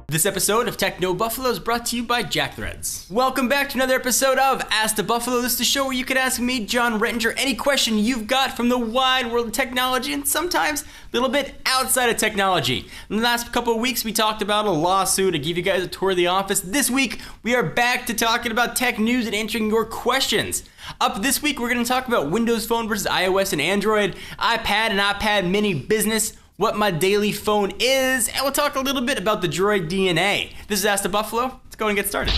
This episode of Techno Buffalo is brought to you by JackThreads. Welcome back to another episode of Ask the Buffalo. This is the show where you can ask me, John Rettinger, any question you've got from the wide world of technology and sometimes a little bit outside of technology. In the last couple of weeks, we talked about a lawsuit. I gave you guys a tour of the office. This week, we are back to talking about tech news and answering your questions. Up this week, we're going to talk about Windows Phone versus iOS and Android, iPad and iPad mini business, what my daily phone is, and we'll talk a little bit about the Droid DNA. This is Ask the Buffalo. Let's go and get started.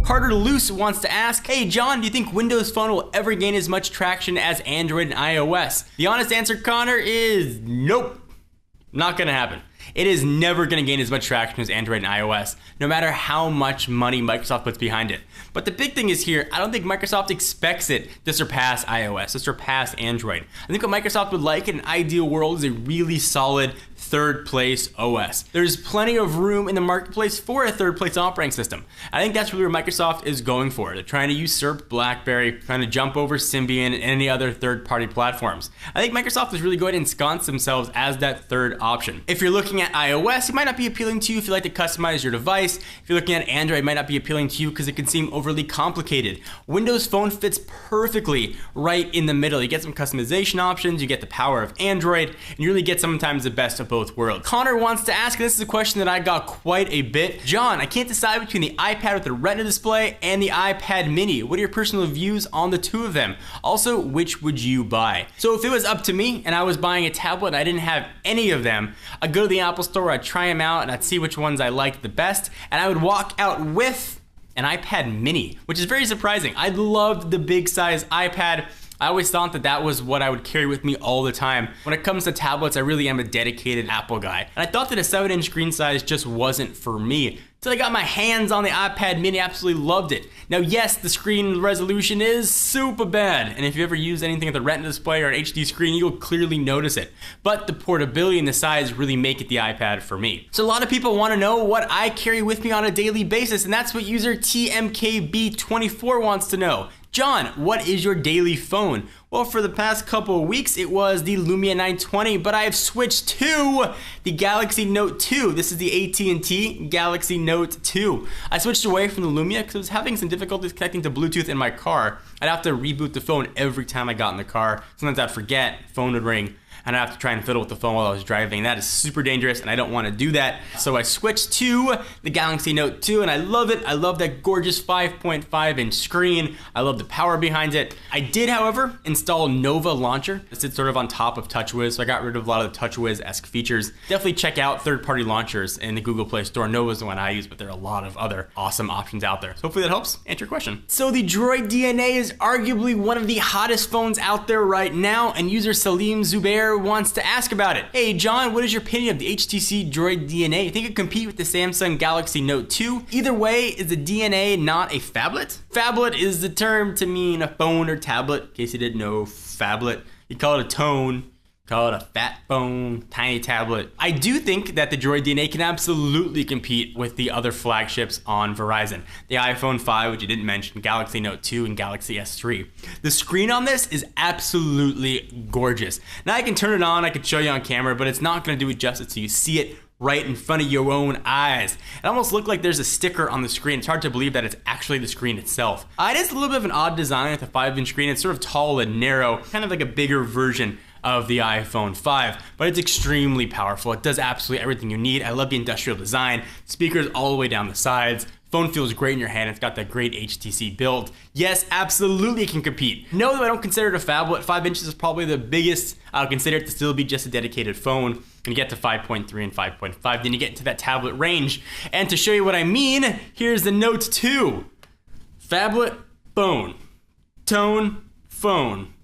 Carter Luce wants to ask, hey John, do you think Windows Phone will ever gain as much traction as Android and iOS? The honest answer, Connor, is nope. Not gonna happen. It is never going to gain as much traction as Android and iOS, no matter how much money Microsoft puts behind it. But the big thing is here, I don't think Microsoft expects it to surpass iOS, to surpass Android. I think what Microsoft would like in an ideal world is a really solid third place OS. There's plenty of room in the marketplace for a third place operating system. I think that's really where Microsoft is going for. They're trying to usurp BlackBerry, trying to jump over Symbian and any other third-party platforms. I think Microsoft is really going to ensconce themselves as that third option. If you're looking at iOS, it might not be appealing to you if you like to customize your device. If you're looking at Android, it might not be appealing to you because it can seem overly complicated. Windows Phone fits perfectly right in the middle. You get some customization options, you get the power of Android, and you really get sometimes the best of both worlds. Connor wants to ask, and this is a question that I got quite a bit. John, I can't decide between the iPad with the Retina display and the iPad mini. What are your personal views on the two of them? Also, which would you buy? So if it was up to me and I was buying a tablet and I didn't have any of them, I'd go to the Apple Store, I'd try them out, and I'd see which ones I liked the best, and I would walk out with an iPad mini, which is very surprising. I loved the big size iPad. I always thought that that was what I would carry with me all the time. When it comes to tablets, I really am a dedicated Apple guy. And I thought that a 7-inch screen size just wasn't for me. Till I got my hands on the iPad mini, absolutely loved it. Now yes, the screen resolution is super bad. And if you ever use anything with a Retina display or an HD screen, you'll clearly notice it. But the portability and the size really make it the iPad for me. So a lot of people want to know what I carry with me on a daily basis, and that's what user TMKB24 wants to know. John, what is your daily phone? Well, for the past couple of weeks, it was the Lumia 920, but I have switched to the Galaxy Note 2. This is the AT&T Galaxy Note 2. I switched away from the Lumia because I was having some difficulties connecting to Bluetooth in my car. I'd have to reboot the phone every time I got in the car. Sometimes I'd forget, phone would ring, and I'd have to try and fiddle with the phone while I was driving. That is super dangerous, and I don't want to do that. So I switched to the Galaxy Note 2, and I love it. I love that gorgeous 5.5-inch screen. I love the power behind it. I did, however, install Nova Launcher. It sits sort of on top of TouchWiz, so I got rid of a lot of the TouchWiz-esque features. Definitely check out third-party launchers in the Google Play Store. Nova's the one I use, but there are a lot of other awesome options out there. So hopefully that helps answer your question. So the Droid DNA is arguably one of the hottest phones out there right now, and user Salim Zubair wants to ask about it. Hey John, what is your opinion of the HTC Droid DNA? You think it can compete with the Samsung Galaxy Note 2? Either way, is the DNA not a phablet? Phablet is the term to mean a phone or tablet. In case you didn't know, phablet. You call it a tone, call it a fat phone, tiny tablet. I do think that the Droid DNA can absolutely compete with the other flagships on Verizon. The iPhone 5, which you didn't mention, Galaxy Note 2, and Galaxy S3. The screen on this is absolutely gorgeous. Now I can turn it on, I can show you on camera, but it's not gonna do it justice so you see it right in front of your own eyes. It almost looks like there's a sticker on the screen. It's hard to believe that it's actually the screen itself. It is a little bit of an odd design with a 5-inch screen. It's sort of tall and narrow, kind of like a bigger version of the iPhone 5, but it's extremely powerful. It does absolutely everything you need. I love the industrial design, speakers all the way down the sides. Phone feels great in your hand. It's got that great HTC build. Yes, absolutely it can compete. No, though I don't consider it a phablet. 5 inches is probably the biggest. I'll consider it to still be just a dedicated phone. And you get to 5.3 and 5.5, then you get into that tablet range. And to show you what I mean, here's the Note 2. Phablet, phone. Tone, phone.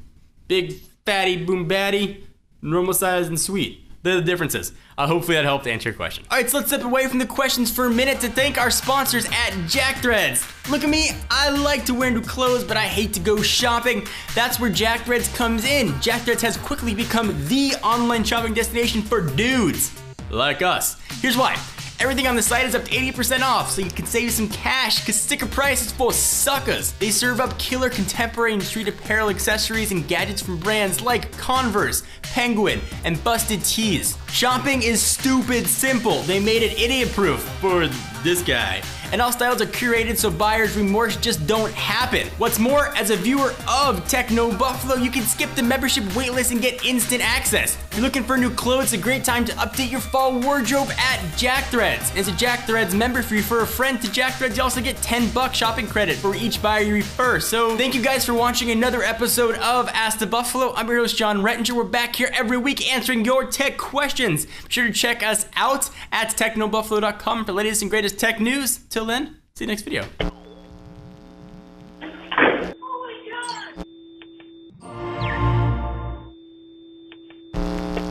Big, fatty, boom batty, normal size and sweet. They're the differences. Hopefully that helped answer your question. All right, so let's step away from the questions for a minute to thank our sponsors at JackThreads. Look at me, I like to wear new clothes, but I hate to go shopping. That's where JackThreads comes in. JackThreads has quickly become the online shopping destination for dudes like us. Here's why. Everything on the site is up to 80% off, so you can save some cash, because sticker price is full of suckers. They serve up killer contemporary and street apparel accessories and gadgets from brands like Converse, Penguin, and Busted Tees. Shopping is stupid simple. They made it idiot-proof for this guy. And all styles are curated so buyer's remorse just don't happen. What's more, as a viewer of Techno Buffalo, you can skip the membership waitlist and get instant access. If you're looking for new clothes, it's a great time to update your fall wardrobe at Jack Threads. As a Jack Threads member, if you refer a friend to Jack Threads, you also get $10 shopping credit for each buyer you refer. So thank you guys for watching another episode of Ask the Buffalo. I'm your host, John Rettinger. We're back here every week answering your tech questions. Be sure to check us out at technobuffalo.com for the latest and greatest tech news. Till then, see you next video.